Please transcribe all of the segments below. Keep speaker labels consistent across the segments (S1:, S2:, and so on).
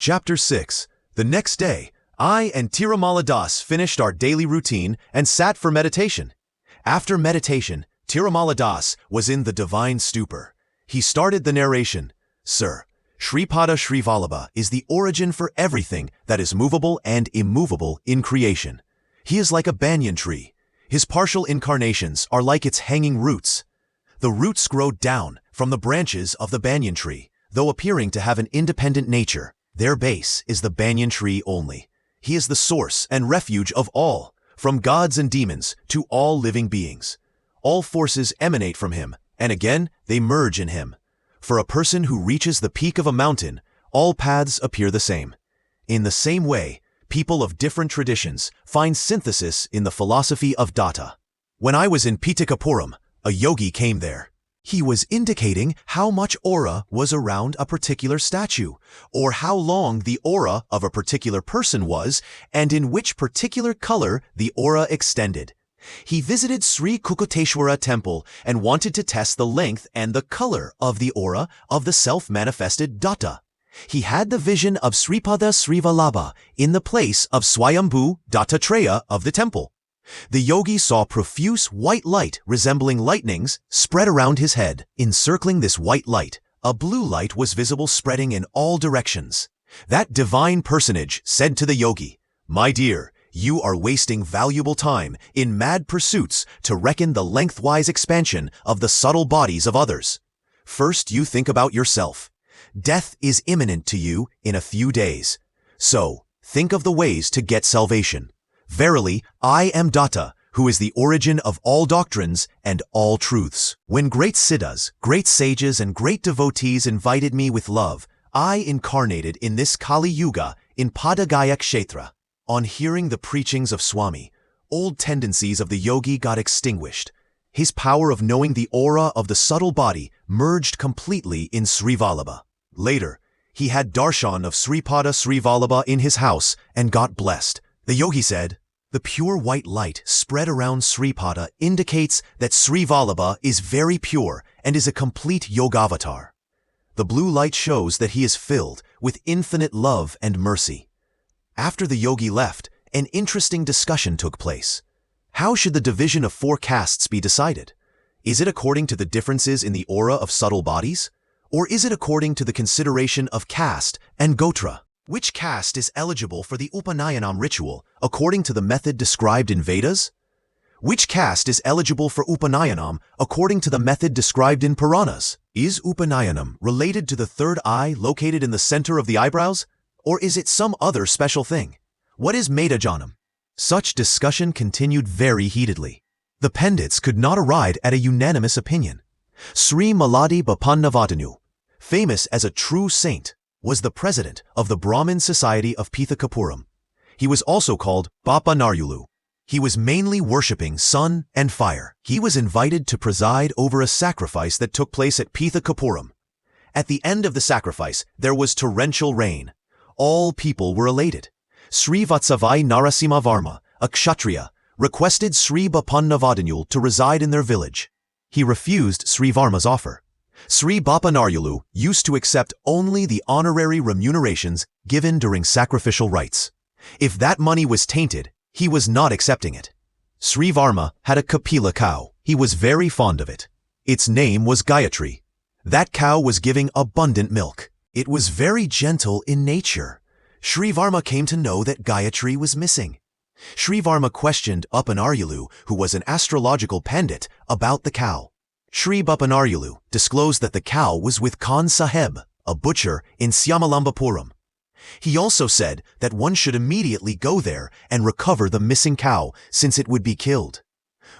S1: Chapter 6. The next day, I and Tirumala Das finished our daily routine and sat for meditation. After meditation, Tirumala Das was in the divine stupor. He started the narration. Sir, Sripada Srivallabha is the origin for everything that is movable and immovable in creation. He is like a banyan tree. His partial incarnations are like its hanging roots. The roots grow down from the branches of the banyan tree, though appearing to have an independent nature. Their base is the banyan tree only. He is the source and refuge of all, from gods and demons to all living beings. All forces emanate from him, and again they merge in him. For a person who reaches the peak of a mountain, all paths appear the same. In the same way, people of different traditions find synthesis in the philosophy of datta. When I was in Pitikapuram, a yogi came there. He was indicating how much aura was around a particular statue, or how long the aura of a particular person was, and in which particular color the aura extended. He visited Sri Koteswara temple and wanted to test the length and the color of the aura of the self-manifested datta. He had the vision of Sripada Srivallabha in the place of Swayambhu Dattatreya of the temple. The yogi saw profuse white light resembling lightnings spread around his head. Encircling this white light, a blue light was visible spreading in all directions. That divine personage said to the yogi, "My dear, you are wasting valuable time in mad pursuits to reckon the lengthwise expansion of the subtle bodies of others. First you think about yourself. Death is imminent to you in a few days. So, think of the ways to get salvation. Verily, I am Datta, who is the origin of all doctrines and all truths. When great siddhas, great sages and great devotees invited me with love, I incarnated in this Kali Yuga in Padagaya Kshetra. On hearing the preachings of Swami, old tendencies of the yogi got extinguished. His power of knowing the aura of the subtle body merged completely in Srivallabha. Later, he had darshan of Sripada Srivallabha in his house and got blessed. The yogi said, "The pure white light spread around Sripada indicates that Srivallabha is very pure and is a complete yogavatar. The blue light shows that he is filled with infinite love and mercy." After the yogi left, an interesting discussion took place. How should the division of 4 castes be decided? Is it according to the differences in the aura of subtle bodies? Or is it according to the consideration of caste and gotra? Which caste is eligible for the Upanayanam ritual according to the method described in Vedas? Which caste is eligible for Upanayanam according to the method described in Puranas? Is Upanayanam related to the third eye located in the center of the eyebrows? Or is it some other special thing? What is Medajanam? Such discussion continued very heatedly. The Pandits could not arrive at a unanimous opinion. Sri Maladi Bapannavadanu, famous as a true saint, was the president of the Brahmin Society of Pitikapuram. He was also called Bapa Naryulu. He was mainly worshipping sun and fire. He was invited to preside over a sacrifice that took place at Pitikapuram. At the end of the sacrifice, there was torrential rain. All people were elated. Sri Vatsavai Narasimhavarma, a kshatriya, requested Sri Bapannavadanu to reside in their village. He refused Sri Varma's offer. Sri Bapanaryulu used to accept only the honorary remunerations given during sacrificial rites. If that money was tainted, he was not accepting it. Sri Varma had a Kapila cow. He was very fond of it. Its name was Gayatri. That cow was giving abundant milk. It was very gentle in nature. Sri Varma came to know that Gayatri was missing. Sri Varma questioned Bapanaryulu, who was an astrological pandit, about the cow. Sri Bapanaryulu disclosed that the cow was with Khan Saheb, a butcher in Syamalambappuram. He also said that one should immediately go there and recover the missing cow since it would be killed.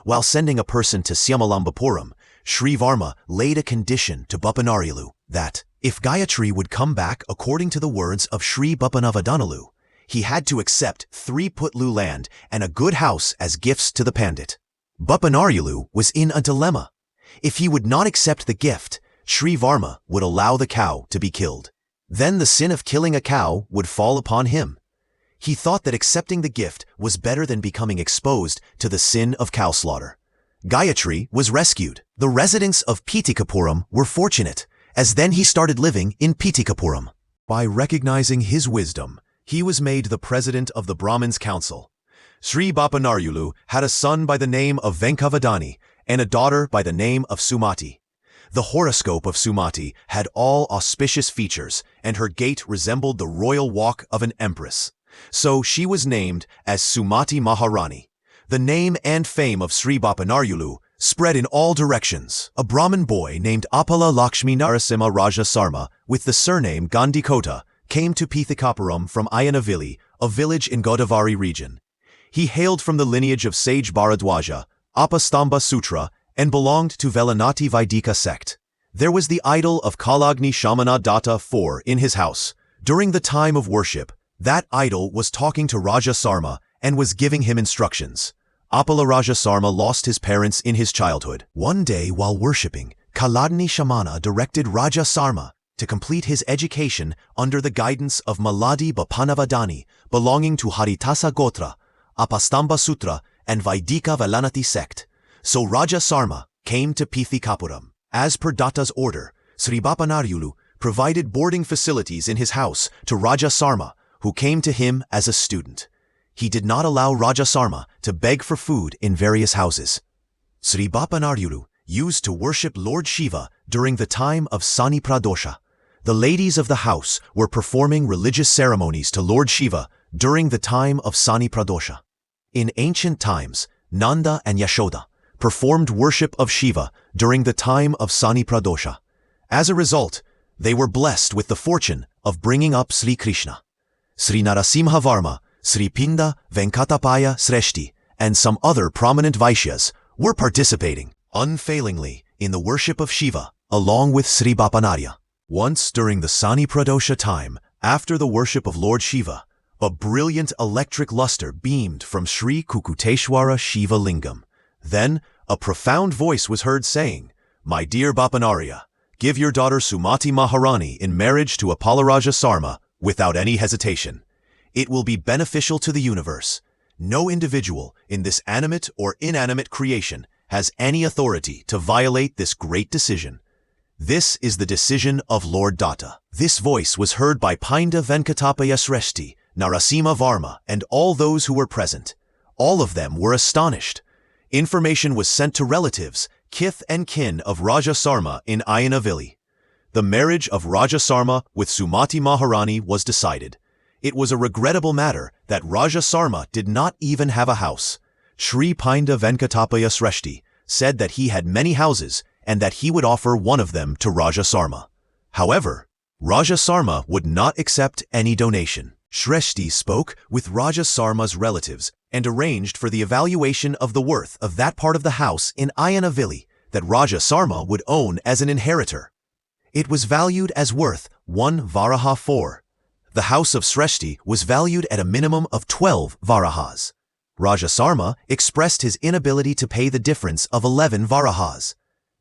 S1: While sending a person to Syamalambappuram, Sri Varma laid a condition to Bapanaryulu that, if Gayatri would come back according to the words of Sri Bapannavadanalu, he had to accept 3 putlu land and a good house as gifts to the pandit. Bapanaryulu was in a dilemma. If he would not accept the gift, Sri Varma would allow the cow to be killed. Then the sin of killing a cow would fall upon him. He thought that accepting the gift was better than becoming exposed to the sin of cow slaughter. Gayatri was rescued. The residents of Pitikapuram were fortunate, as then he started living in Pitikapuram. By recognizing his wisdom, he was made the president of the Brahmins' council. Sri Bapanarayulu had a son by the name of Venkavadani and a daughter by the name of Sumati. The horoscope of Sumati had all auspicious features, and her gait resembled the royal walk of an empress. So she was named as Sumati Maharani. The name and fame of Sri Bapanarayulu spread in all directions. A Brahmin boy named Appala Lakshmi Narasimha Raja Sarma, with the surname Gandikota, came to Pithikapuram from Ayanavili, a village in Godavari region. He hailed from the lineage of sage Bharadwaja, Apastamba Sutra, and belonged to Velanati Vaidika sect. There was the idol of Kalagni Shamana Datta IV in his house. During the time of worship, that idol was talking to Raja Sarma and was giving him instructions. Appala Raja Sarma lost his parents in his childhood. One day while worshipping, Kalagni Shamana directed Raja Sarma to complete his education under the guidance of Maladi Bapanavadani, belonging to Haritasa Gotra, Apastamba Sutra, and Vaidika Velanati sect. So Raja Sarma came to Pithikapuram. As per Datta's order, Sri Bapanarayulu provided boarding facilities in his house to Raja Sarma, who came to him as a student. He did not allow Raja Sarma to beg for food in various houses. Sri Bapanarayulu used to worship Lord Shiva during the time of Sani Pradosha. The ladies of the house were performing religious ceremonies to Lord Shiva during the time of Sani Pradosha. In ancient times, Nanda and Yashoda performed worship of Shiva during the time of Sani Pradosha. As a result, they were blessed with the fortune of bringing up Sri Krishna. Sri Narasimha Varma, Sri Pinda Venkatapaya Sreshti, and some other prominent Vaishyas were participating unfailingly in the worship of Shiva, along with Sri Bapanarya. Once during the Sani Pradosha time, after the worship of Lord Shiva, a brilliant electric luster beamed from Sri Koteswara Shiva Lingam. Then, a profound voice was heard saying, "My dear Bapanarya, give your daughter Sumati Maharani in marriage to Appalaraja Sarma without any hesitation. It will be beneficial to the universe. No individual in this animate or inanimate creation has any authority to violate this great decision. This is the decision of Lord Datta." This voice was heard by Pinda Venkatapaya Sreshti, Narasimha Varma, and all those who were present. All of them were astonished. Information was sent to relatives, kith and kin of Raja Sarma in Ayanavili. The marriage of Raja Sarma with Sumati Maharani was decided. It was a regrettable matter that Raja Sarma did not even have a house. Sri Pinda Venkatapaya Sreshti said that he had many houses and that he would offer one of them to Raja Sarma. However, Raja Sarma would not accept any donation. Sreshti spoke with Raja Sarma's relatives and arranged for the evaluation of the worth of that part of the house in Ayanavili that Raja Sarma would own as an inheritor. It was valued as worth 1 varaha 4. The house of Sreshti was valued at a minimum of 12 varahas. Raja Sarma expressed his inability to pay the difference of 11 varahas.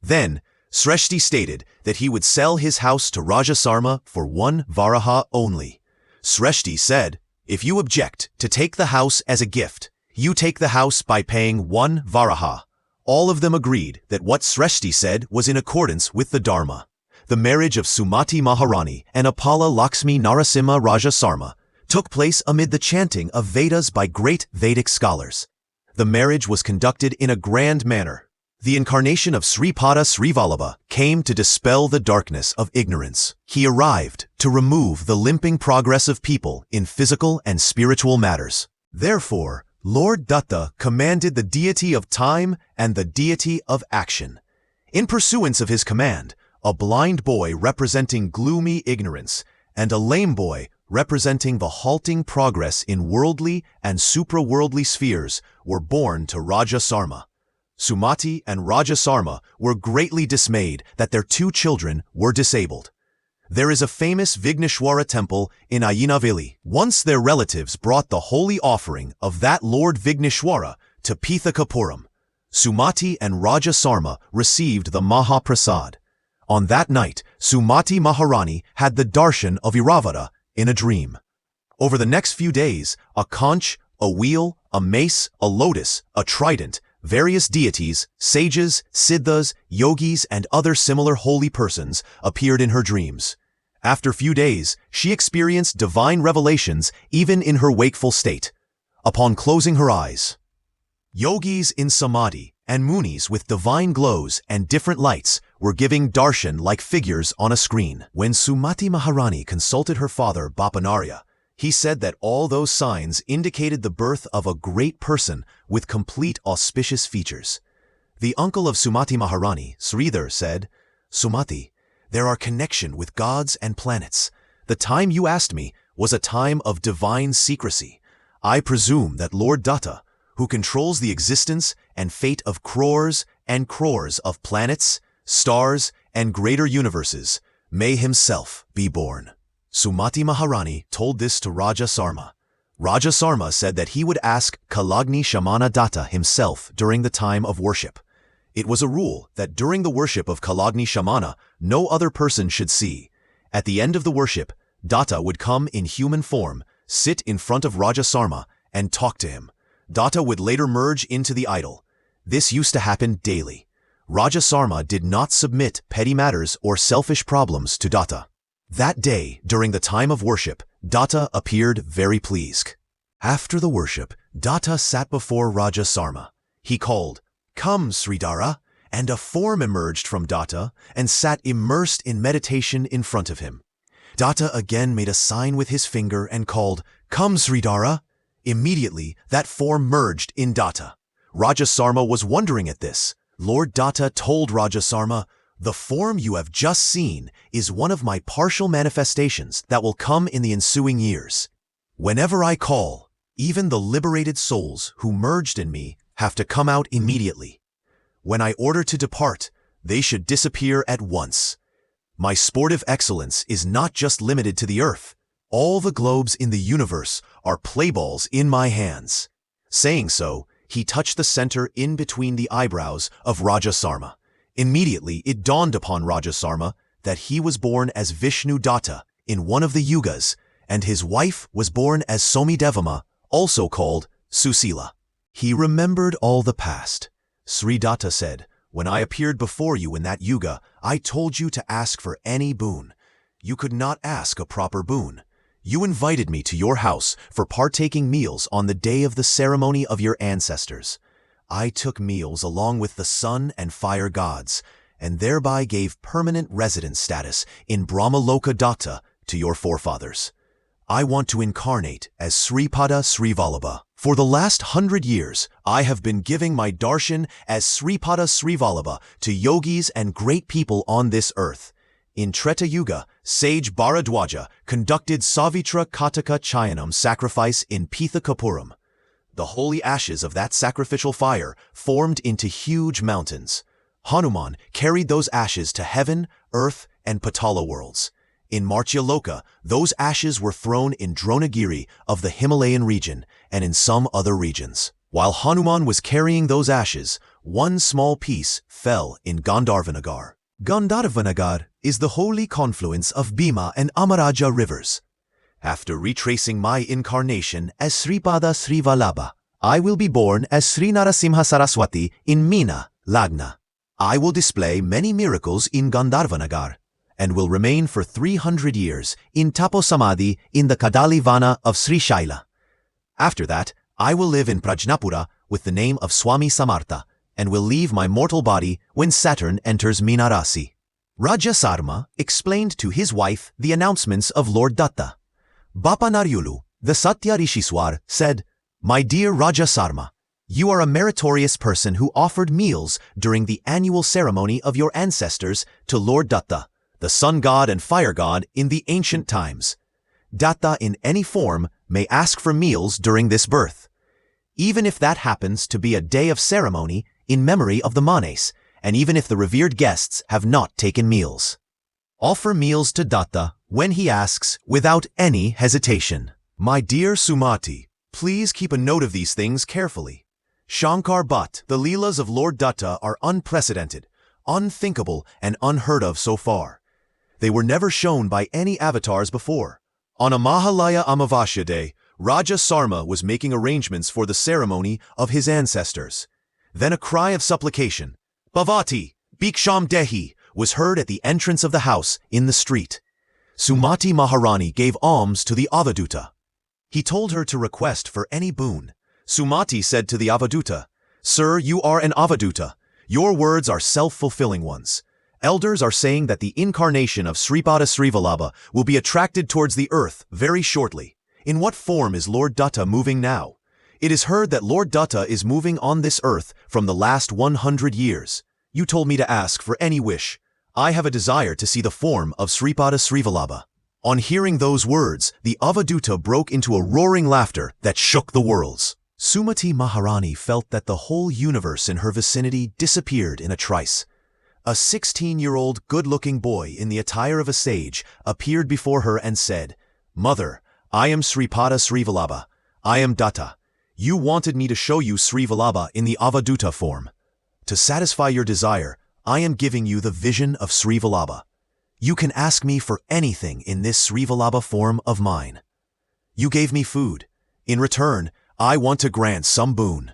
S1: Then, Sreshti stated that he would sell his house to Raja Sarma for 1 varaha only. Sreshti said, "If you object to take the house as a gift, you take the house by paying 1 varaha." All of them agreed that what Sreshti said was in accordance with the Dharma. The marriage of Sumati Maharani and Appala Lakshmi Narasimha Raja Sarma took place amid the chanting of Vedas by great Vedic scholars. The marriage was conducted in a grand manner. The incarnation of Sripada Srivallabha came to dispel the darkness of ignorance. He arrived to remove the limping progress of people in physical and spiritual matters. Therefore, Lord Datta commanded the deity of time and the deity of action. In pursuance of his command, a blind boy representing gloomy ignorance and a lame boy representing the halting progress in worldly and supra-worldly spheres were born to Raja Sarma. Sumati and Raja Sarma were greatly dismayed that their 2 children were disabled. There is a famous Vigneshwara temple in Ayanavili. Once their relatives brought the holy offering of that Lord Vigneshwara to Pithikapuram. Sumati and Raja Sarma received the Mahaprasad. On that night, Sumati Maharani had the darshan of Iravata in a dream. Over the next few days, a conch, a wheel, a mace, a lotus, a trident, various deities, sages, siddhas, yogis, and other similar holy persons appeared in her dreams. After few days, she experienced divine revelations even in her wakeful state. Upon closing her eyes, yogis in samadhi and munis with divine glows and different lights were giving darshan like figures on a screen. When Sumati Maharani consulted her father Bapanarya, he said that all those signs indicated the birth of a great person with complete auspicious features. The uncle of Sumati Maharani, Sridhar, said, "Sumati, there are connection with gods and planets. The time you asked me was a time of divine secrecy. I presume that Lord Datta, who controls the existence and fate of crores and crores of planets, stars, and greater universes, may himself be born." Sumati Maharani told this to Raja Sarma. Raja Sarma said that he would ask Kalagni Shamana Datta himself during the time of worship. It was a rule that during the worship of Kalagni Shamana, no other person should see. At the end of the worship, Datta would come in human form, sit in front of Raja Sarma, and talk to him. Datta would later merge into the idol. This used to happen daily. Raja Sarma did not submit petty matters or selfish problems to Datta. That day, during the time of worship, Datta appeared very pleased. After the worship, Datta sat before Raja Sarma. He called, "Come, Sridhara," and a form emerged from Datta and sat immersed in meditation in front of him. Datta again made a sign with his finger and called, "Come, Sridhara." Immediately, that form merged in Datta. Raja Sarma was wondering at this. Lord Datta told Raja Sarma, "The form you have just seen is one of my partial manifestations that will come in the ensuing years. Whenever I call, even the liberated souls who merged in me have to come out immediately. When I order to depart, they should disappear at once. My sportive excellence is not just limited to the earth. All the globes in the universe are playballs in my hands." Saying so, he touched the center in between the eyebrows of Raja Sarma. Immediately, it dawned upon Raja Sarma that he was born as Vishnu Datta in one of the yugas, and his wife was born as Somidevama, also called Susila. He remembered all the past. Sri Datta said, "When I appeared before you in that yuga, I told you to ask for any boon. You could not ask a proper boon. You invited me to your house for partaking meals on the day of the ceremony of your ancestors. I took meals along with the sun and fire gods, and thereby gave permanent residence status in Brahmaloka Datta to your forefathers. I want to incarnate as Sripada Srivallabha. For the last 100 years, I have been giving my darshan as Sripada Srivallabha to yogis and great people on this earth. In Treta Yuga, sage Bharadwaja conducted Savitra Kataka Chayanam sacrifice in Pitha Kapuram. The holy ashes of that sacrificial fire formed into huge mountains. Hanuman carried those ashes to heaven, earth, and Patala worlds. In Martyaloka, those ashes were thrown in Dronagiri of the Himalayan region and in some other regions. While Hanuman was carrying those ashes, one small piece fell in Gandharvanagar. Gandharvanagar is the holy confluence of Bhima and Amaraja rivers. After retracing my incarnation as Sripada Srivallabha, I will be born as Sri Narasimha Saraswati in Meena, Lagna. I will display many miracles in Gandharvanagar and will remain for 300 years in Taposamadhi in the Kadali Vana of Sri Shaila. After that, I will live in Prajnapura with the name of Swami Samartha and will leave my mortal body when Saturn enters Meena Rasi." Raja Sarma explained to his wife the announcements of Lord Datta. Bapanaryulu, the Satya Rishiswar, said, "My dear Raja Sarma, you are a meritorious person who offered meals during the annual ceremony of your ancestors to Lord Datta, the sun god and fire god in the ancient times. Datta in any form may ask for meals during this birth, even if that happens to be a day of ceremony in memory of the manes, and even if the revered guests have not taken meals. Offer meals to Datta when he asks without any hesitation." My dear Sumati, please keep a note of these things carefully. Shankar Bhatt, the Leelas of Lord Datta are unprecedented, unthinkable, and unheard of so far. They were never shown by any avatars before. On a Mahalaya Amavasya day, Raja Sarma was making arrangements for the ceremony of his ancestors. Then a cry of supplication, "Bhavati, Bhiksham Dehi," was heard at the entrance of the house in the street. Sumati Maharani gave alms to the Avaduta. He told her to request for any boon. Sumati said to the Avaduta, "Sir, you are an Avaduta. Your words are self-fulfilling ones. Elders are saying that the incarnation of Sripada Srivallabha will be attracted towards the earth very shortly. In what form is Lord Datta moving now? It is heard that Lord Datta is moving on this earth from the last 100 years. You told me to ask for any wish. I have a desire to see the form of Sripada Srivallabha." On hearing those words, the Avaduta broke into a roaring laughter that shook the worlds. Sumati Maharani felt that the whole universe in her vicinity disappeared in a trice. A 16-year-old good-looking boy in the attire of a sage appeared before her and said, "Mother, I am Sripada Srivallabha. I am Datta. You wanted me to show you Srivallabha in the Avaduta form. To satisfy your desire, I am giving you the vision of Srivallabha. You can ask me for anything in this Srivallabha form of mine. You gave me food. In return, I want to grant some boon."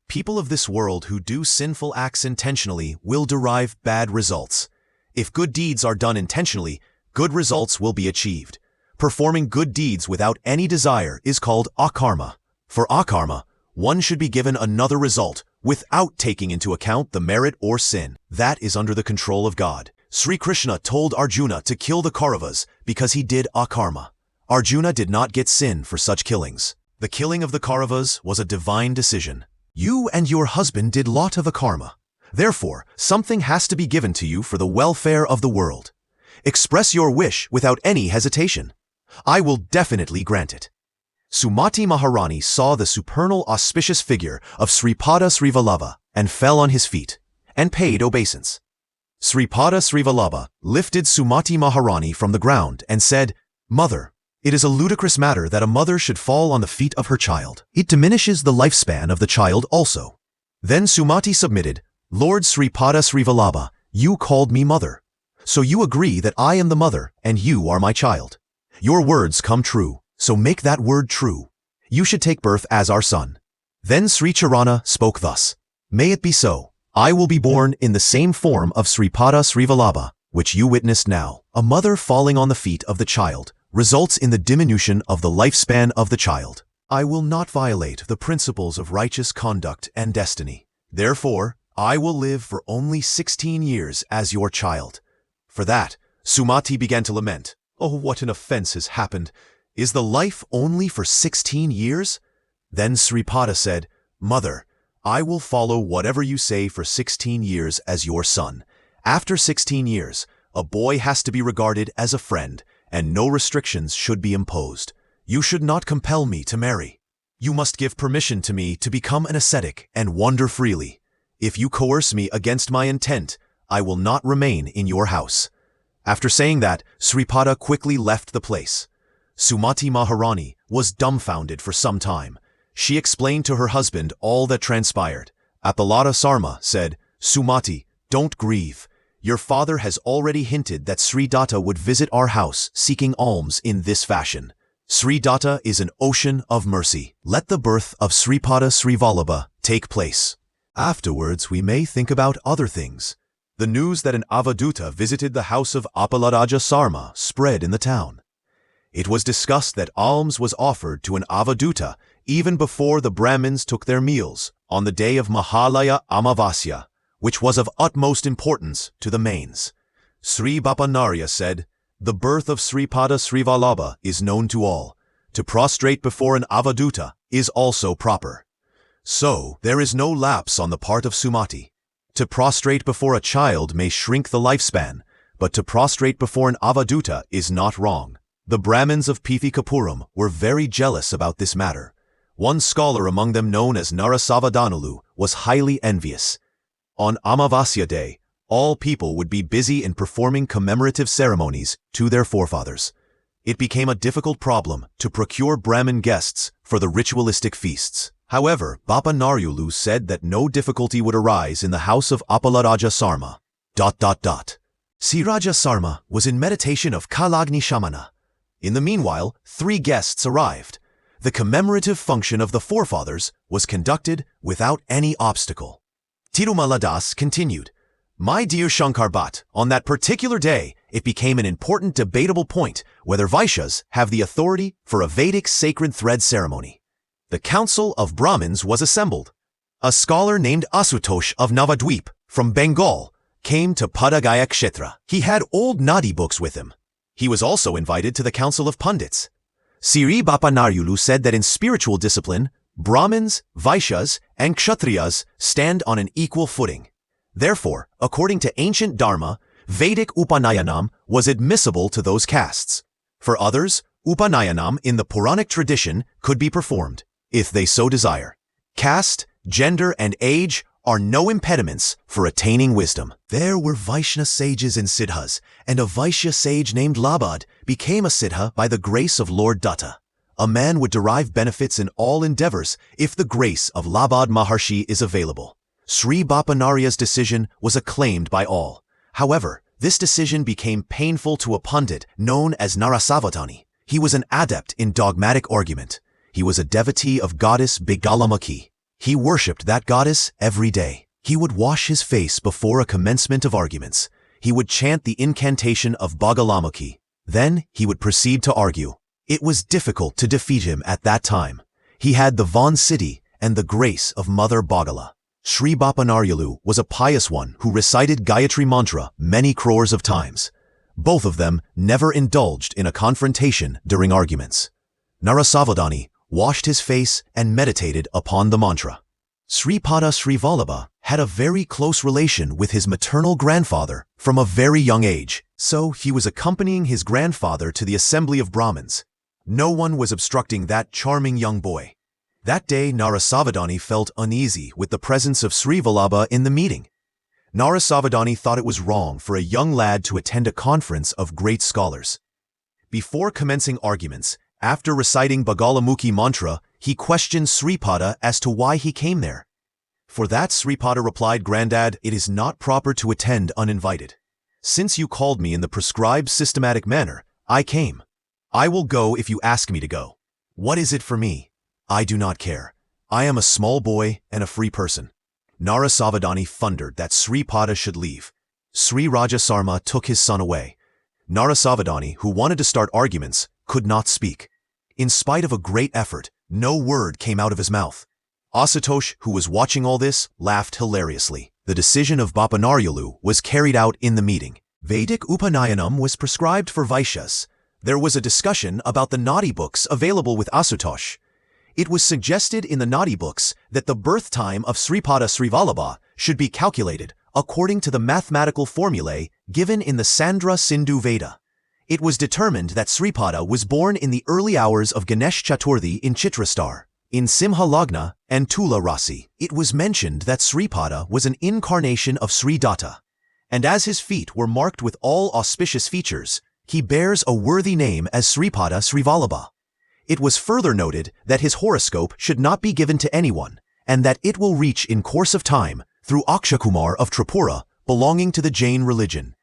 S1: People of this world who do sinful acts intentionally will derive bad results. If good deeds are done intentionally, good results will be achieved. Performing good deeds without any desire is called akarma. For akarma, one should be given another result without taking into account the merit or sin. That is under the control of God. Sri Krishna told Arjuna to kill the Kauravas because he did akarma. Arjuna did not get sin for such killings. The killing of the Kauravas was a divine decision. You and your husband did lot of akarma. Therefore, something has to be given to you for the welfare of the world. Express your wish without any hesitation. I will definitely grant it. Sumati Maharani saw the supernal auspicious figure of Sripada Srivallabha and fell on his feet and paid obeisance. Sripada Srivallabha lifted Sumati Maharani from the ground and said, "Mother, it is a ludicrous matter that a mother should fall on the feet of her child. It diminishes the lifespan of the child also." Then Sumati submitted, "Lord Sripada Srivallabha, you called me mother. So you agree that I am the mother and you are my child. Your words come true, so make that word true. You should take birth as our son." Then Sri Charana spoke thus, "May it be so. I will be born in the same form of Sripada Srivallabha, which you witnessed now." A mother falling on the feet of the child results in the diminution of the lifespan of the child. I will not violate the principles of righteous conduct and destiny. Therefore, I will live for only 16 years as your child. For that, Sumati began to lament. Oh, what an offense has happened. Is the life only for 16 years? Then Sripada said, "Mother, I will follow whatever you say for 16 years as your son. After 16 years, a boy has to be regarded as a friend, and no restrictions should be imposed. You should not compel me to marry. You must give permission to me to become an ascetic and wander freely. If you coerce me against my intent, I will not remain in your house." After saying that, Sripada quickly left the place. Sumati Maharani was dumbfounded for some time. She explained to her husband all that transpired. Appalada Sarma said, "Sumati, don't grieve. Your father has already hinted that Sri Datta would visit our house seeking alms in this fashion. Sri Datta is an ocean of mercy. Let the birth of Sripada Srivallabha take place. Afterwards we may think about other things." The news that an Avaduta visited the house of Appalada Sarma spread in the town. It was discussed that alms was offered to an Avaduta even before the Brahmins took their meals on the day of Mahalaya Amavasya, which was of utmost importance to the Mains. Sri Bapanarya said, "The birth of Sripada Srivallabha is known to all. To prostrate before an Avaduta is also proper. So, there is no lapse on the part of Sumati. To prostrate before a child may shrink the lifespan, but to prostrate before an Avaduta is not wrong." The Brahmins of Pithicapuram were very jealous about this matter. One scholar among them, known as Narasāvadhāni, was highly envious. On Amavasya day, all people would be busy in performing commemorative ceremonies to their forefathers. It became a difficult problem to procure Brahmin guests for the ritualistic feasts. However, Bapa Naryulu said that no difficulty would arise in the house of Appalada Sarma. Siraja Sarma was in meditation of Kalagni Shamana. In the meanwhile, 3 guests arrived. The commemorative function of the forefathers was conducted without any obstacle. Tirumala Das continued, "My dear Shankar Bhatt, on that particular day, it became an important debatable point whether Vaishyas have the authority for a Vedic sacred thread ceremony. The Council of Brahmins was assembled. A scholar named Asutosh of Navadvip, from Bengal, came to Padagaya Kshetra. He had old Nadi books with him. He was also invited to the Council of Pundits. Sri Bapanarulu said that in spiritual discipline, Brahmins, Vaishyas, and Kshatriyas stand on an equal footing. Therefore, according to ancient Dharma, Vedic Upanayanam was admissible to those castes. For others, Upanayanam in the Puranic tradition could be performed, if they so desire. Caste, gender, and age are no impediments for attaining wisdom. There were Vaishna sages and Siddhas, and a Vaishya sage named Labad became a Siddha by the grace of Lord Datta. A man would derive benefits in all endeavors if the grace of Labad Maharshi is available. Sri Bapanarya's decision was acclaimed by all. However, this decision became painful to a pundit known as Narasāvadhāni. He was an adept in dogmatic argument. He was a devotee of goddess Bagalamukhi. He worshipped that goddess every day. He would wash his face before a commencement of arguments. He would chant the incantation of Bagalamukhi. Then he would proceed to argue. It was difficult to defeat him at that time. He had the Von Siddhi and the grace of Mother Bagala. Sri Bapanaryalu was a pious one who recited Gayatri mantra many crores of times. Both of them never indulged in a confrontation during arguments. Narasāvadhāni washed his face and meditated upon the mantra. Sripada Srivallabha had a very close relation with his maternal grandfather from a very young age, so he was accompanying his grandfather to the assembly of Brahmins. No one was obstructing that charming young boy. That day, Narasāvadhāni felt uneasy with the presence of Srivallabha in the meeting. Narasāvadhāni thought it was wrong for a young lad to attend a conference of great scholars. Before commencing arguments, after reciting Bagalamukhi mantra, he questioned Sripada as to why he came there. For that, Sripada replied, "Grandad, it is not proper to attend uninvited. Since you called me in the prescribed systematic manner, I came. I will go if you ask me to go. What is it for me? I do not care. I am a small boy and a free person." Narasāvadhāni thundered that Sripada should leave. Sri Raja Sarma took his son away. Narasāvadhāni, who wanted to start arguments, could not speak. In spite of a great effort, no word came out of his mouth. Asutosh, who was watching all this, laughed hilariously. The decision of Bapanaryalu was carried out in the meeting. Vedic Upanayanam was prescribed for Vaishyas. There was a discussion about the Nadi books available with Asutosh. It was suggested in the Nadi books that the birth time of Sripada Srivallabha should be calculated according to the mathematical formulae given in the Sandra Sindhu Veda. It was determined that Sripada was born in the early hours of Ganesh Chaturthi in Chitra star, in Simha Lagna and Tula Rasi. It was mentioned that Sripada was an incarnation of Sri Datta, and as his feet were marked with all auspicious features, he bears a worthy name as Sripada Srivallabha. It was further noted that his horoscope should not be given to anyone, and that it will reach in course of time through Akshakumar of Tripura, belonging to the Jain religion.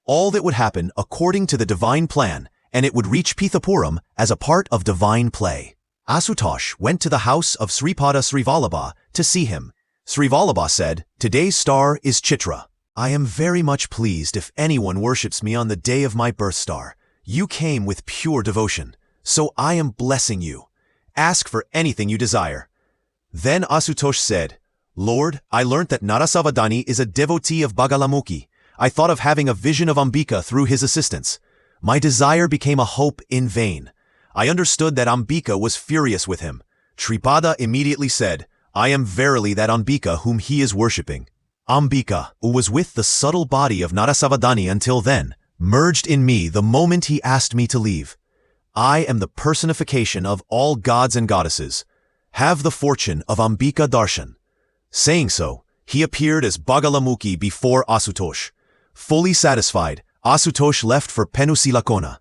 S1: All that would happen according to the divine plan, and it would reach Pithapuram as a part of divine play. Asutosh went to the house of Sripada Srivallabha to see him. Srivallabha said, "Today's star is Chitra. I am very much pleased if anyone worships me on the day of my birth star. You came with pure devotion, so I am blessing you. Ask for anything you desire." Then Asutosh said, "Lord, I learnt that Narasāvadhāni is a devotee of Bagalamukhi. I thought of having a vision of Ambika through his assistance. My desire became a hope in vain. I understood that Ambika was furious with him." Sripada immediately said, "I am verily that Ambika whom he is worshipping." Ambika, who was with the subtle body of Narasāvadhāni until then, merged in me the moment he asked me to leave. I am the personification of all gods and goddesses. Have the fortune of Ambika Darshan. Saying so, he appeared as Bagalamukhi before Asutosh. Fully satisfied, Asutosh left for Penusilakona.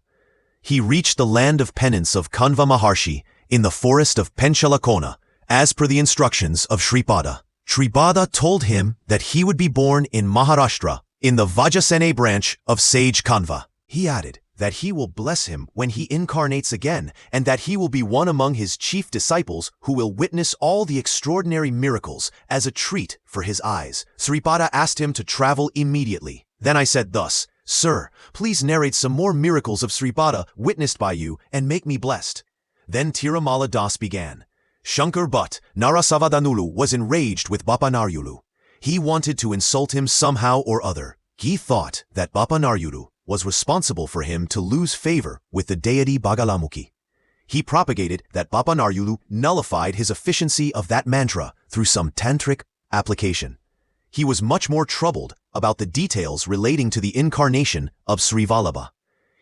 S1: He reached the land of penance of Kanva Maharshi in the forest of Penchalakona, as per the instructions of Sripada. Sripada told him that he would be born in Maharashtra, in the Vajasena branch of sage Kanva. He added that he will bless him when he incarnates again, and that he will be one among his chief disciples who will witness all the extraordinary miracles as a treat for his eyes. Sripada asked him to travel immediately. Then I said thus, "Sir, please narrate some more miracles of Sripada witnessed by you and make me blessed." Then Tirumala Das began. Shankar Bhatt Narasāvadhāni was enraged with Bapa Naryulu. He wanted to insult him somehow or other. He thought that Bapa Naryulu was responsible for him to lose favor with the deity Bagalamukhi. He propagated that Bapa Naryulu nullified his efficiency of that mantra through some tantric application. He was much more troubled about the details relating to the incarnation of Sri Vallabha.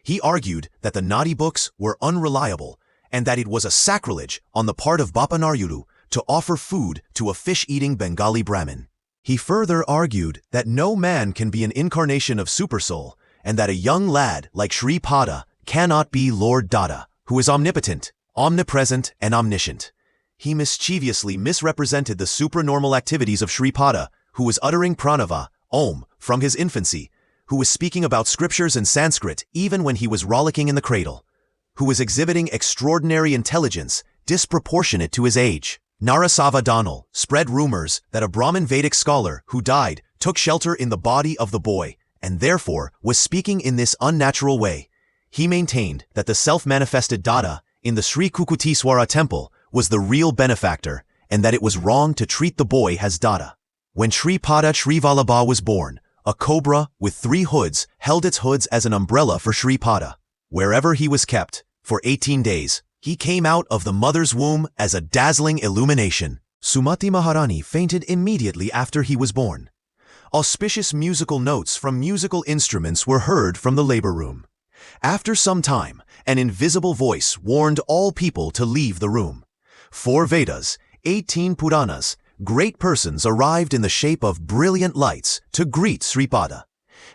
S1: He argued that the Nadi books were unreliable and that it was a sacrilege on the part of Bapa Naryulu to offer food to a fish-eating Bengali Brahmin. He further argued that no man can be an incarnation of Supersoul and that a young lad like Sripada cannot be Lord Datta, who is omnipotent, omnipresent, and omniscient. He mischievously misrepresented the supranormal activities of Sripada, who was uttering pranava, Om, from his infancy, who was speaking about scriptures in Sanskrit even when he was rollicking in the cradle, who was exhibiting extraordinary intelligence disproportionate to his age. Narasāvadhāni spread rumors that a Brahmin Vedic scholar who died took shelter in the body of the boy and therefore was speaking in this unnatural way. He maintained that the self-manifested Datta in the Sri Koteswara temple was the real benefactor and that it was wrong to treat the boy as Datta. When Sripada Sri Vallabha was born, a cobra with 3 hoods held its hoods as an umbrella for Sripada. Wherever he was kept, for 18 days, he came out of the mother's womb as a dazzling illumination. Sumati Maharani fainted immediately after he was born. Auspicious musical notes from musical instruments were heard from the labor room. After some time, an invisible voice warned all people to leave the room. 4 Vedas, 18 Puranas, great persons arrived in the shape of brilliant lights to greet Sripada.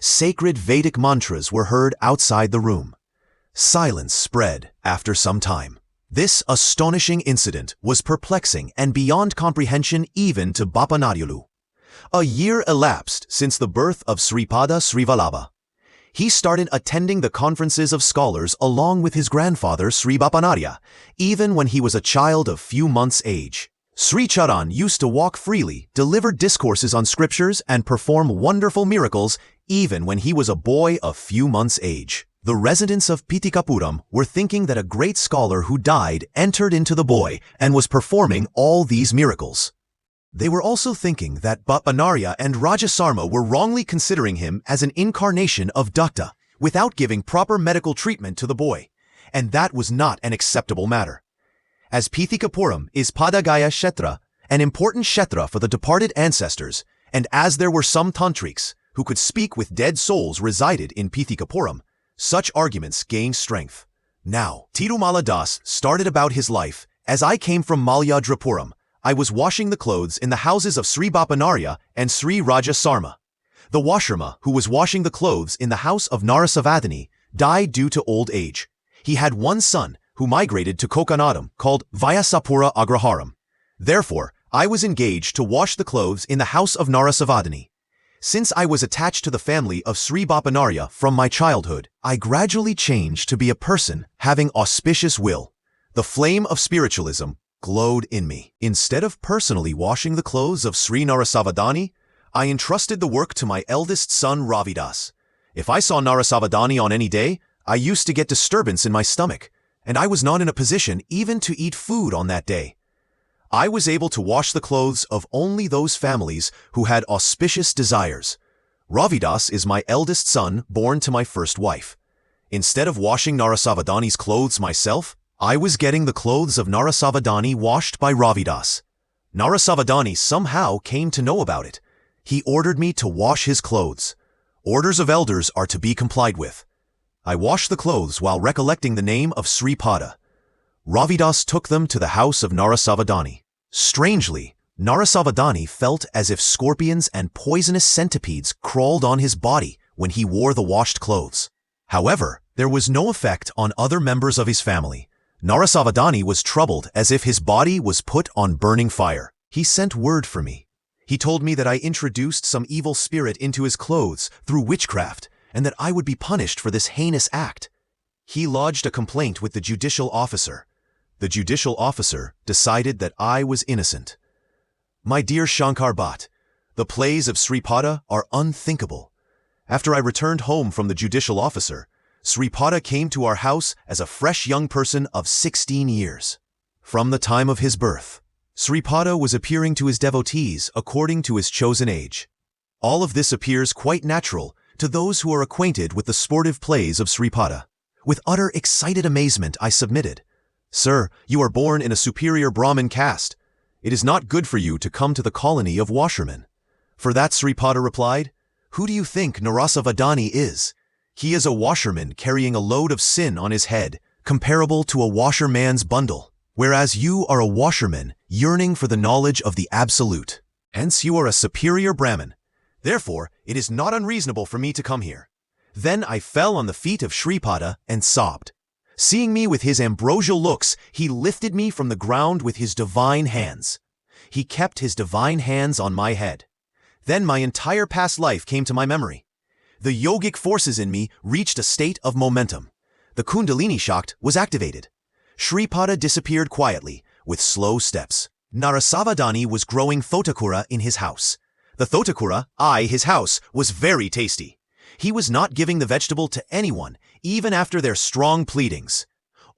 S1: Sacred Vedic mantras were heard outside the room. Silence spread after some time. This astonishing incident was perplexing and beyond comprehension even to Bapa Naryulu. A year elapsed since the birth of Sripada Sri Vallabha. He started attending the conferences of scholars along with his grandfather Sri Bapanarya, even when he was a child of few months' age. Sri Charan used to walk freely, deliver discourses on scriptures, and perform wonderful miracles even when he was a boy of few months' age. The residents of Pitikapuram were thinking that a great scholar who died entered into the boy and was performing all these miracles. They were also thinking that Bapanarya and Rajasarma were wrongly considering him as an incarnation of Datta without giving proper medical treatment to the boy, and that was not an acceptable matter. As Pitikapuram is Padagaya Kshetra, an important Kshetra for the departed ancestors, and as there were some tantrics who could speak with dead souls resided in Pitikapuram, such arguments gained strength. Now, Tirumala Das started about his life. As I came from Malayadrapuram, I was washing the clothes in the houses of Sri Bapanarya and Sri Rajasarma. The washerma, who was washing the clothes in the house of Narasāvadhāni, died due to old age. He had one son, who migrated to Kokanadam, called Vyasapura Agraharam. Therefore, I was engaged to wash the clothes in the house of Narasāvadhāni. Since I was attached to the family of Sri Bapanarya from my childhood, I gradually changed to be a person having auspicious will. The flame of spiritualism glowed in me. Instead of personally washing the clothes of Sri Narasāvadhāni, I entrusted the work to my eldest son Ravidas. If I saw Narasāvadhāni on any day, I used to get disturbance in my stomach, and I was not in a position even to eat food on that day. I was able to wash the clothes of only those families who had auspicious desires. Ravidas is my eldest son born to my first wife. Instead of washing Narasāvadhāni's clothes myself, I was getting the clothes of Narasāvadhāni washed by Ravidas. Narasāvadhāni somehow came to know about it. He ordered me to wash his clothes. Orders of elders are to be complied with. I washed the clothes while recollecting the name of Sripada. Ravidas took them to the house of Narasāvadhāni. Strangely, Narasāvadhāni felt as if scorpions and poisonous centipedes crawled on his body when he wore the washed clothes. However, there was no effect on other members of his family. Narasāvadhāni was troubled as if his body was put on burning fire. He sent word for me. He told me that I introduced some evil spirit into his clothes through witchcraft, and that I would be punished for this heinous act. He lodged a complaint with the judicial officer. The judicial officer decided that I was innocent. My dear Shankar Bhatt, the plays of Sripada are unthinkable. After I returned home from the judicial officer, Sripada came to our house as a fresh young person of 16 years. From the time of his birth, Sripada was appearing to his devotees according to his chosen age. All of this appears quite natural to those who are acquainted with the sportive plays of Sripada. With utter excited amazement I submitted, "Sir, you are born in a superior Brahmin caste. It is not good for you to come to the colony of washermen." For that Sripada replied, "Who do you think Narasāvadhāni is? He is a washerman carrying a load of sin on his head, comparable to a washerman's bundle, whereas you are a washerman yearning for the knowledge of the Absolute. Hence you are a superior Brahmin. Therefore, it is not unreasonable for me to come here." Then I fell on the feet of Sripada and sobbed. Seeing me with his ambrosial looks, he lifted me from the ground with his divine hands. He kept his divine hands on my head. Then my entire past life came to my memory. The yogic forces in me reached a state of momentum. The Kundalini Shakti was activated. Sripada disappeared quietly, with slow steps. Narasāvadhāni was growing thotakura in his house. The thotakura, his house, was very tasty. He was not giving the vegetable to anyone, even after their strong pleadings.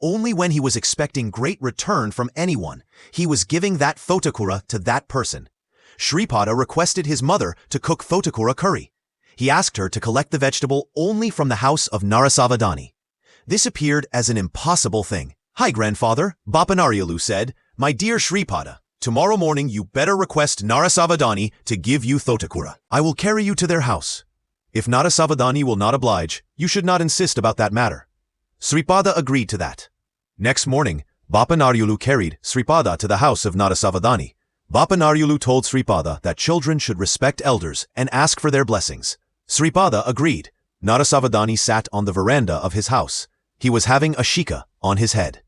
S1: Only when he was expecting great return from anyone, he was giving that thotakura to that person. Sripada requested his mother to cook thotakura curry. He asked her to collect the vegetable only from the house of Narasāvadhāni. This appeared as an impossible thing. "Hi, grandfather," Bapanaryalu said. "My dear Sripada, tomorrow morning you better request Narasāvadhāni to give you thotakura. I will carry you to their house. If Narasāvadhāni will not oblige, you should not insist about that matter." Sripada agreed to that. Next morning, Bapanaryalu carried Sripada to the house of Narasāvadhāni. Bapanaryalu told Sripada that children should respect elders and ask for their blessings. Sripada agreed. Narasāvadhāni sat on the veranda of his house. He was having a shika on his head.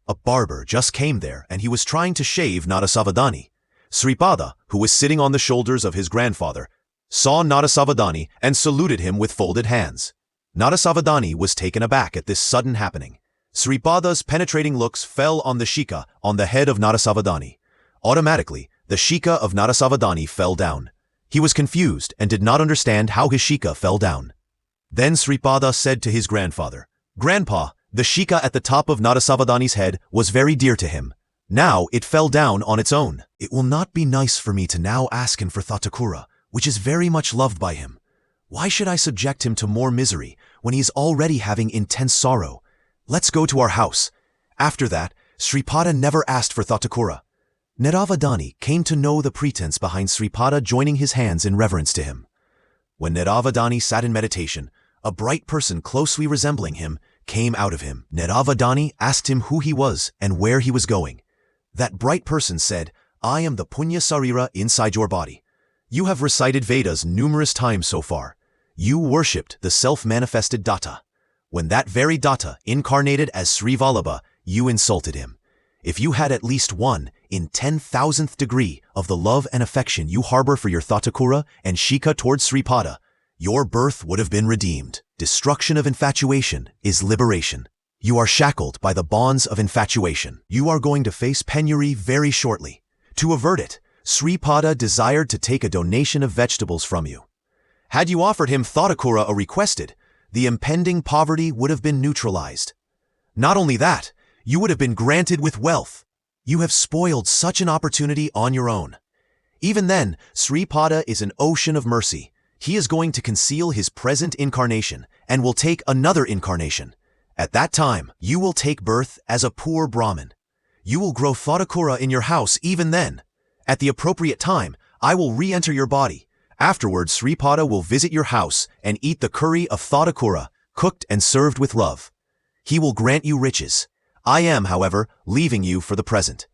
S1: A barber just came there and he was trying to shave Narasāvadhāni. Sripada, who was sitting on the shoulders of his grandfather, saw Narasāvadhāni and saluted him with folded hands. Narasāvadhāni was taken aback at this sudden happening. Sripada's penetrating looks fell on the shika on the head of Narasāvadhāni. Automatically, the shika of Narasāvadhāni fell down. He was confused and did not understand how his shika fell down. Then Sripada said to his grandfather, "Grandpa, the shika at the top of Narasāvadhāni's head was very dear to him. Now it fell down on its own. It will not be nice for me to now ask him for thotakura, which is very much loved by him. Why should I subject him to more misery when he is already having intense sorrow? Let's go to our house." After that, Sripada never asked for thotakura. Narasāvadhāni came to know the pretense behind Sripada joining his hands in reverence to him. When Narasāvadhāni sat in meditation, a bright person closely resembling him came out of him. Narasāvadhāni asked him who he was and where he was going. That bright person said, "I am the punya sarira inside your body. You have recited Vedas numerous times so far. You worshipped the self-manifested datta. When that very datta incarnated as Sri Vallabha, you insulted him. If you had at least 1 in 10,000th degree of the love and affection you harbor for your thotakura and shika towards Sripada, your birth would have been redeemed. Destruction of infatuation is liberation. You are shackled by the bonds of infatuation. You are going to face penury very shortly. To avert it, Sripada desired to take a donation of vegetables from you. Had you offered him thotakura or requested, the impending poverty would have been neutralized. Not only that, you would have been granted with wealth. You have spoiled such an opportunity on your own. Even then, Sripada is an ocean of mercy. He is going to conceal his present incarnation and will take another incarnation. At that time, you will take birth as a poor Brahmin. You will grow thotakura in your house even then. At the appropriate time, I will re-enter your body. Afterwards, Sripada will visit your house and eat the curry of thotakura, cooked and served with love. He will grant you riches. I am, however, leaving you for the present.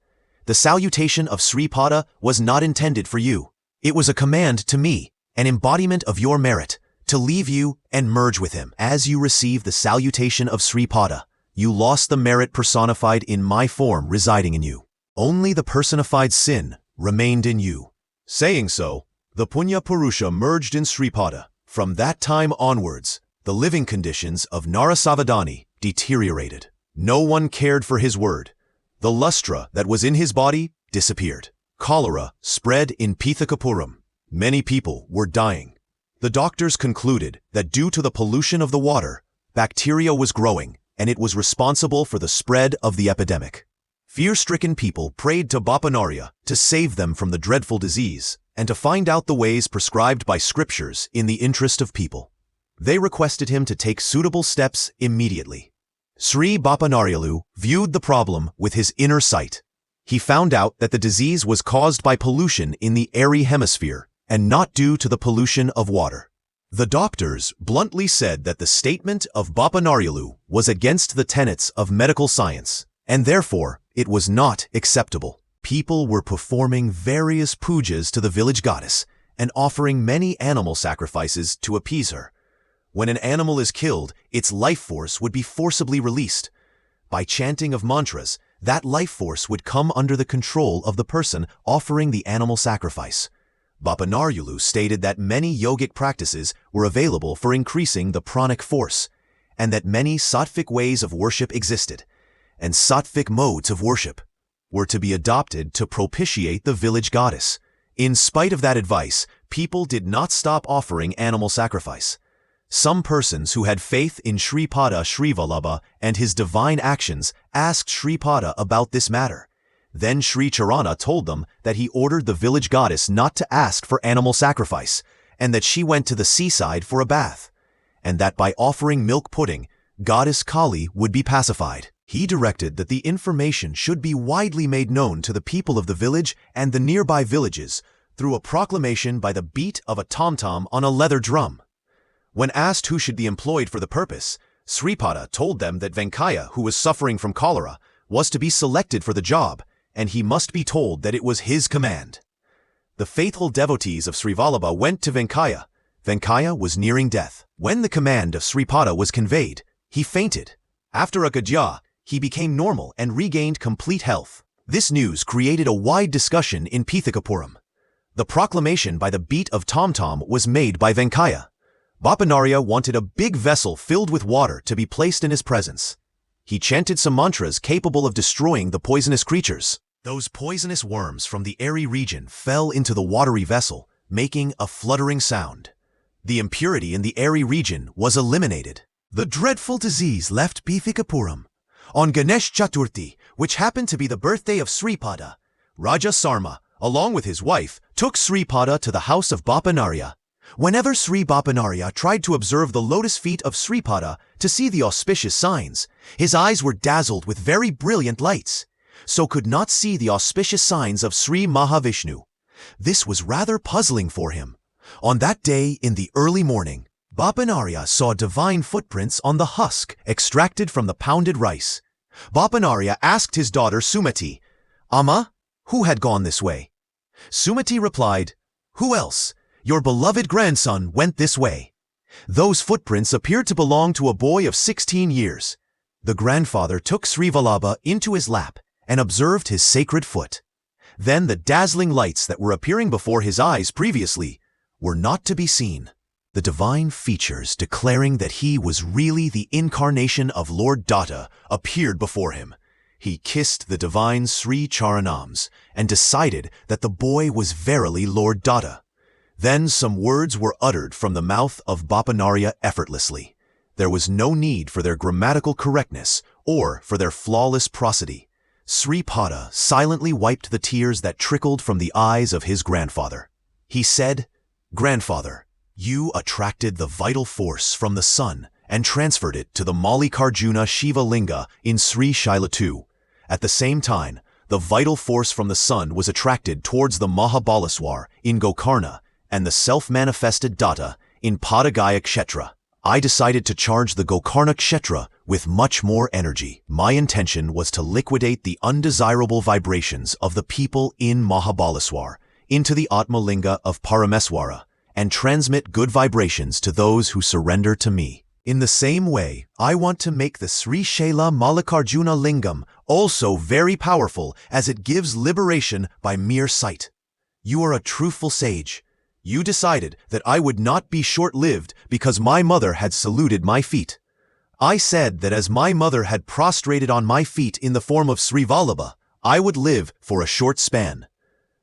S1: The salutation of Sripada was not intended for you. It was a command to me, an embodiment of your merit, to leave you and merge with him. As you receive the salutation of Sripada, you lost the merit personified in my form residing in you. Only the personified sin remained in you. Saying so, the Punya Purusha merged in Sripada. From that time onwards, the living conditions of Narasāvadhāni deteriorated. No one cared for his word. The lustra that was in his body disappeared. Cholera spread in Pithakapuram. Many people were dying. The doctors concluded that due to the pollution of the water, bacteria was growing, and it was responsible for the spread of the epidemic. Fear-stricken people prayed to Bapanarya to save them from the dreadful disease and to find out the ways prescribed by scriptures in the interest of people. They requested him to take suitable steps immediately. Sri Bapanaryalu viewed the problem with his inner sight. He found out that the disease was caused by pollution in the airy hemisphere and not due to the pollution of water. The doctors bluntly said that the statement of Bapanaryalu was against the tenets of medical science, and therefore it was not acceptable. People were performing various pujas to the village goddess and offering many animal sacrifices to appease her. When an animal is killed, its life force would be forcibly released. By chanting of mantras, that life force would come under the control of the person offering the animal sacrifice. Bapanaryalu stated that many yogic practices were available for increasing the pranic force, and that many sattvic ways of worship existed, and sattvic modes of worship were to be adopted to propitiate the village goddess. In spite of that advice, people did not stop offering animal sacrifice. Some persons who had faith in Sripada Srivallabha and his divine actions asked Sripada about this matter. Then Sri Charana told them that he ordered the village goddess not to ask for animal sacrifice, and that she went to the seaside for a bath, and that by offering milk pudding, goddess Kali would be pacified. He directed that the information should be widely made known to the people of the village and the nearby villages through a proclamation by the beat of a tom-tom on a leather drum. When asked who should be employed for the purpose, Sripada told them that Venkaya, who was suffering from cholera, was to be selected for the job, and he must be told that it was his command. The faithful devotees of Srivallabha went to Venkaya. Venkaya was nearing death. When the command of Sripada was conveyed, he fainted. After a gadya, he became normal and regained complete health. This news created a wide discussion in Pithakapuram. The proclamation by the beat of tom-tom was made by Venkaya. Bapanarya wanted a big vessel filled with water to be placed in his presence. He chanted some mantras capable of destroying the poisonous creatures. Those poisonous worms from the airy region fell into the watery vessel, making a fluttering sound. The impurity in the airy region was eliminated. The dreadful disease left Pithakapuram. On Ganesh Chaturthi, which happened to be the birthday of Sripada, Raja Sarma, along with his wife, took Sripada to the house of Bapanarya. Whenever Sri Bapanarya tried to observe the lotus feet of Sripada to see the auspicious signs, his eyes were dazzled with very brilliant lights, so could not see the auspicious signs of Sri Mahavishnu. This was rather puzzling for him. On that day in the early morning, Bapanarya saw divine footprints on the husk extracted from the pounded rice. Bapanarya asked his daughter Sumati, "Amma, who had gone this way?" Sumati replied, "Who else? Your beloved grandson went this way." Those footprints appeared to belong to a boy of 16 years. The grandfather took Srivallabha into his lap and observed his sacred foot. Then the dazzling lights that were appearing before his eyes previously were not to be seen. The divine features declaring that he was really the incarnation of Lord Datta appeared before him. He kissed the divine Sri Charanams and decided that the boy was verily Lord Datta. Then some words were uttered from the mouth of Bapanarya effortlessly. There was no need for their grammatical correctness or for their flawless prosody. Sripada silently wiped the tears that trickled from the eyes of his grandfather. He said, "Grandfather, you attracted the vital force from the sun and transferred it to the Mallikarjuna Shiva Linga in Sri Shailatu. At the same time, the vital force from the sun was attracted towards the Mahabaleswar in Gokarna and the self-manifested Datta in Padagaya Kshetra. I decided to charge the Gokarna Kshetra with much more energy. My intention was to liquidate the undesirable vibrations of the people in Mahabaleswar into the Atmalinga of Parameswara and transmit good vibrations to those who surrender to me. In the same way, I want to make the Sri Shaila Mallikarjuna Lingam also very powerful as it gives liberation by mere sight. You are a truthful sage. You decided that I would not be short-lived because my mother had saluted my feet. I said that as my mother had prostrated on my feet in the form of Srivallabha, I would live for a short span.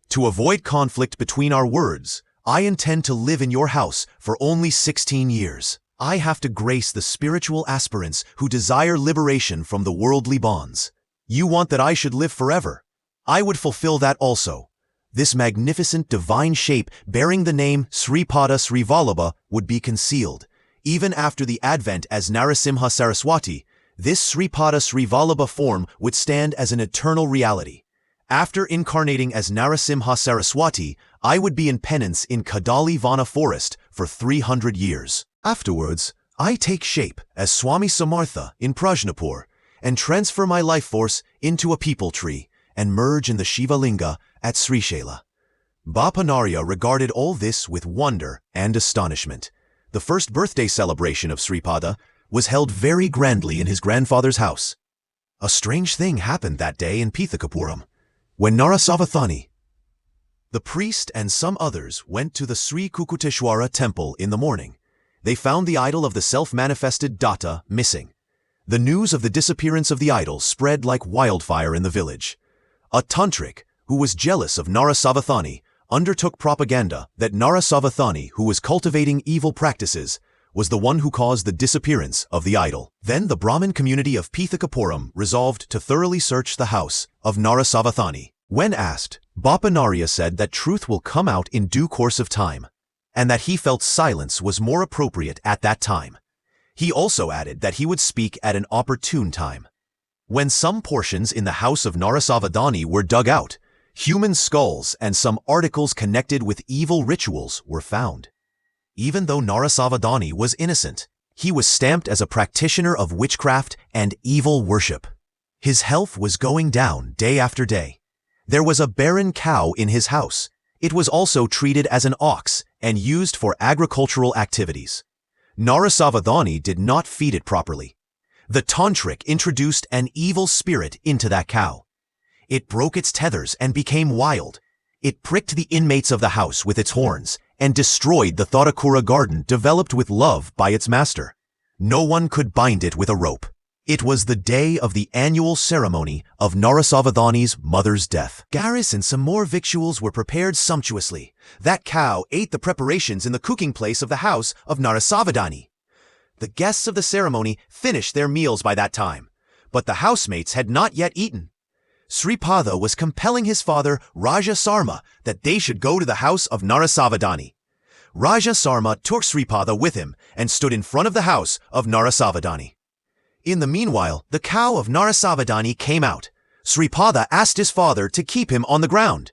S1: To avoid conflict between our words, I intend to live in your house for only 16 years. I have to grace the spiritual aspirants who desire liberation from the worldly bonds. You want that I should live forever. I would fulfill that also. This magnificent divine shape bearing the name Sripada Srivallabha would be concealed. Even after the advent as Narasimha Saraswati, this Sripada Srivallabha form would stand as an eternal reality. After incarnating as Narasimha Saraswati, I would be in penance in Kadali Vana forest for 300 years. Afterwards, I take shape as Swami Samartha in Prajnapur and transfer my life force into a peepal tree and merge in the Shiva Linga at Srishaila. Bapanarya regarded all this with wonder and astonishment. The first birthday celebration of Sripada was held very grandly in his grandfather's house. A strange thing happened that day in Pithakapuram. When Narasāvadhāni, the priest and some others went to the Sri Koteswara temple in the morning, they found the idol of the self-manifested Datta missing. The news of the disappearance of the idol spread like wildfire in the village. A tantric, who was jealous of Narasāvadhāni, undertook propaganda that Narasāvadhāni, who was cultivating evil practices, was the one who caused the disappearance of the idol. Then the Brahmin community of Pithakapuram resolved to thoroughly search the house of Narasāvadhāni. When asked, Bapanarya said that truth will come out in due course of time, and that he felt silence was more appropriate at that time. He also added that he would speak at an opportune time. When some portions in the house of Narasāvadhāni were dug out, human skulls and some articles connected with evil rituals were found. Even though Narasāvadhāni was innocent, he was stamped as a practitioner of witchcraft and evil worship. His health was going down day after day. There was a barren cow in his house. It was also treated as an ox and used for agricultural activities. Narasāvadhāni did not feed it properly. The tantric introduced an evil spirit into that cow. It broke its tethers and became wild. It pricked the inmates of the house with its horns and destroyed the Thadakura garden developed with love by its master. No one could bind it with a rope. It was the day of the annual ceremony of Narasāvadhāni's mother's death. Garis and some more victuals were prepared sumptuously. That cow ate the preparations in the cooking place of the house of Narasāvadhāni. The guests of the ceremony finished their meals by that time, but the housemates had not yet eaten. Sripada was compelling his father, Raja Sarma, that they should go to the house of Narasāvadhāni. Raja Sarma took Sripada with him and stood in front of the house of Narasāvadhāni. In the meanwhile, the cow of Narasāvadhāni came out. Sripada asked his father to keep him on the ground.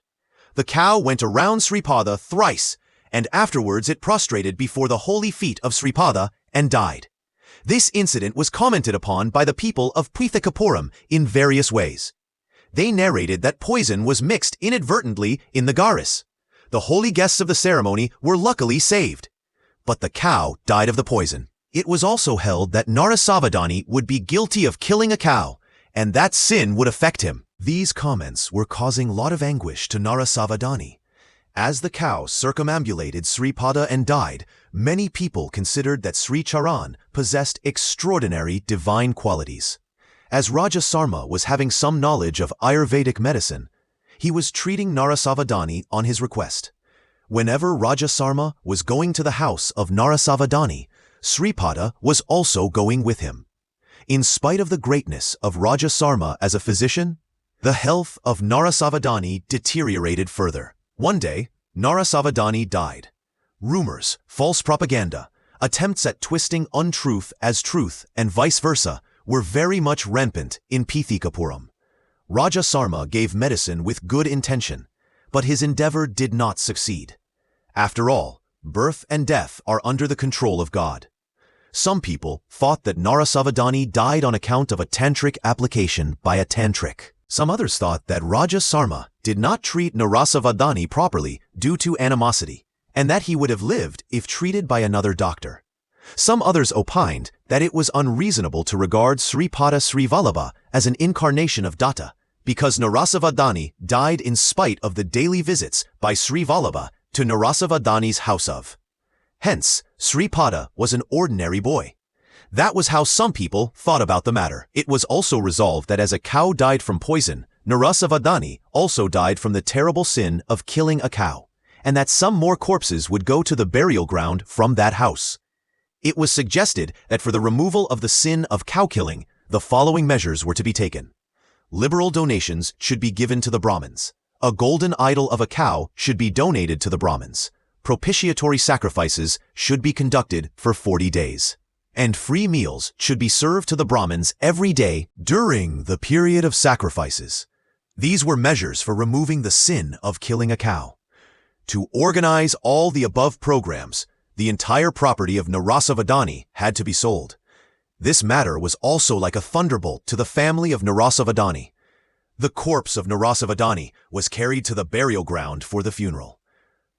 S1: The cow went around Sripada thrice, and afterwards it prostrated before the holy feet of Sripada and died. This incident was commented upon by the people of Pithakapuram in various ways. They narrated that poison was mixed inadvertently in the garis. The holy guests of the ceremony were luckily saved, but the cow died of the poison. It was also held that Narasāvadhāni would be guilty of killing a cow, and that sin would affect him. These comments were causing a lot of anguish to Narasāvadhāni. As the cow circumambulated Sripada and died, many people considered that Sri Charan possessed extraordinary divine qualities. As Raja Sarma was having some knowledge of Ayurvedic medicine, he was treating Narasāvadhāni on his request. Whenever Raja Sarma was going to the house of Narasāvadhāni, Sripada was also going with him. In spite of the greatness of Raja Sarma as a physician, the health of Narasāvadhāni deteriorated further. One day, Narasāvadhāni died. Rumors, false propaganda, attempts at twisting untruth as truth and vice versa were very much rampant in Pithakapuram. Raja Sarma gave medicine with good intention, but his endeavor did not succeed. After all, birth and death are under the control of God. Some people thought that Narasāvadhāni died on account of a tantric application by a tantric. Some others thought that Raja Sarma did not treat Narasāvadhāni properly due to animosity, and that he would have lived if treated by another doctor. Some others opined that it was unreasonable to regard Sripada Srivallabha as an incarnation of Datta, because Narasāvadhāni died in spite of the daily visits by Srivallabha to Narasāvadhāni's house of. Hence, Sripada was an ordinary boy. That was how some people thought about the matter. It was also resolved that as a cow died from poison, Narasāvadhāni also died from the terrible sin of killing a cow, and that some more corpses would go to the burial ground from that house. It was suggested that for the removal of the sin of cow killing, the following measures were to be taken. Liberal donations should be given to the Brahmins. A golden idol of a cow should be donated to the Brahmins. Propitiatory sacrifices should be conducted for 40 days. And free meals should be served to the Brahmins every day during the period of sacrifices. These were measures for removing the sin of killing a cow. To organize all the above programs, the entire property of Narasāvadhāni had to be sold. This matter was also like a thunderbolt to the family of Narasāvadhāni. The corpse of Narasāvadhāni was carried to the burial ground for the funeral.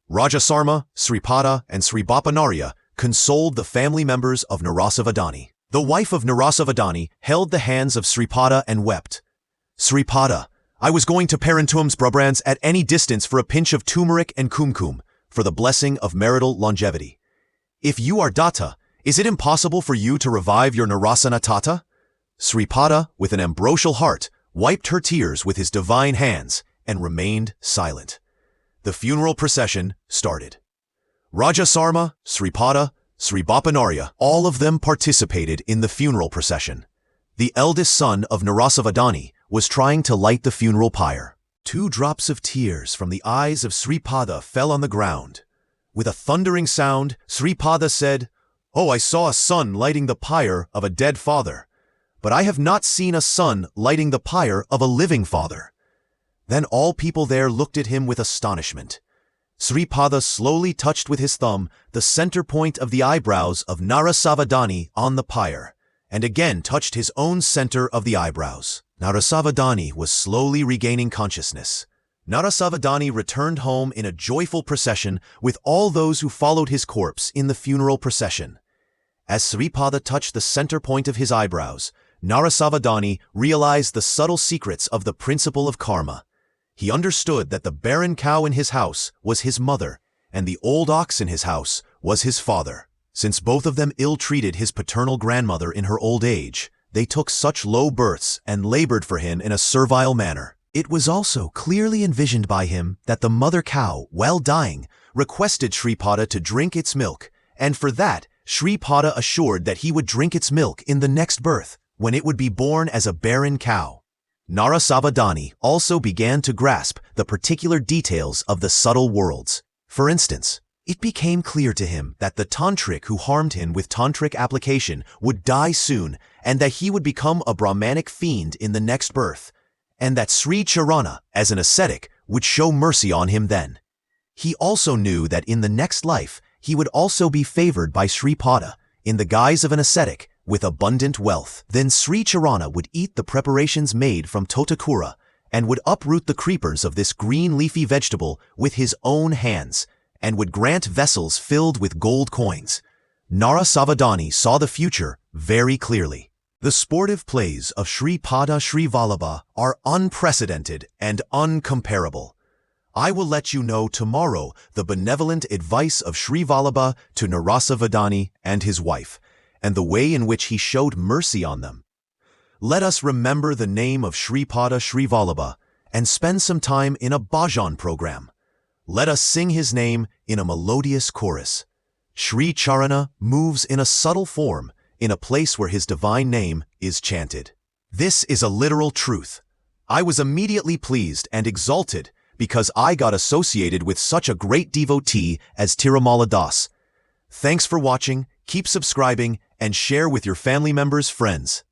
S1: Raja Sarma, Sripada, and Sri Bapanarya consoled the family members of Narasāvadhāni. The wife of Narasāvadhāni held the hands of Sripada and wept. Sripada, I was going to Parentum's Brabrands at any distance for a pinch of turmeric and kumkum, for the blessing of marital longevity. If you are Datta, is it impossible for you to revive your Narasana Tata? Sripada, with an ambrosial heart, wiped her tears with his divine hands and remained silent. The funeral procession started. Raja Sarma, Sripada, Sri Bapanarya, all of them participated in the funeral procession. The eldest son of Narasāvadhāni was trying to light the funeral pyre. 2 drops of tears from the eyes of Sripada fell on the ground. With a thundering sound, Sripada said, "Oh, I saw a son lighting the pyre of a dead father, but I have not seen a son lighting the pyre of a living father." Then all people there looked at him with astonishment. Sripada slowly touched with his thumb the center point of the eyebrows of Narasāvadhāni on the pyre, and again touched his own center of the eyebrows. Narasāvadhāni was slowly regaining consciousness. Narasāvadhāni returned home in a joyful procession with all those who followed his corpse in the funeral procession. As Sripada touched the center point of his eyebrows, Narasāvadhāni realized the subtle secrets of the principle of karma. He understood that the barren cow in his house was his mother, and the old ox in his house was his father. Since both of them ill-treated his paternal grandmother in her old age, they took such low births and labored for him in a servile manner. It was also clearly envisioned by him that the mother cow, while dying, requested Sripada to drink its milk, and for that, Sripada assured that he would drink its milk in the next birth, when it would be born as a barren cow. Narasāvadhāni also began to grasp the particular details of the subtle worlds. For instance, it became clear to him that the tantric who harmed him with tantric application would die soon, and that he would become a Brahmanic fiend in the next birth, and that Sri Charana, as an ascetic, would show mercy on him then. He also knew that in the next life, he would also be favored by Sripada, in the guise of an ascetic, with abundant wealth. Then Sri Charana would eat the preparations made from totakura, and would uproot the creepers of this green leafy vegetable with his own hands, and would grant vessels filled with gold coins. Narasāvadhāni saw the future very clearly. The sportive plays of Sripada Sri Vallabha are unprecedented and uncomparable. I will let you know tomorrow the benevolent advice of Sri Vallabha to Narasāvadhāni and his wife, and the way in which he showed mercy on them. Let us remember the name of Sripada Sri Vallabha and spend some time in a bhajan program. Let us sing his name in a melodious chorus. Sri Charana moves in a subtle form in a place where his divine name is chanted. This is a literal truth. I was immediately pleased and exalted because I got associated with such a great devotee as Tirumala Das. Thanks for watching, keep subscribing, and share with your family members, friends.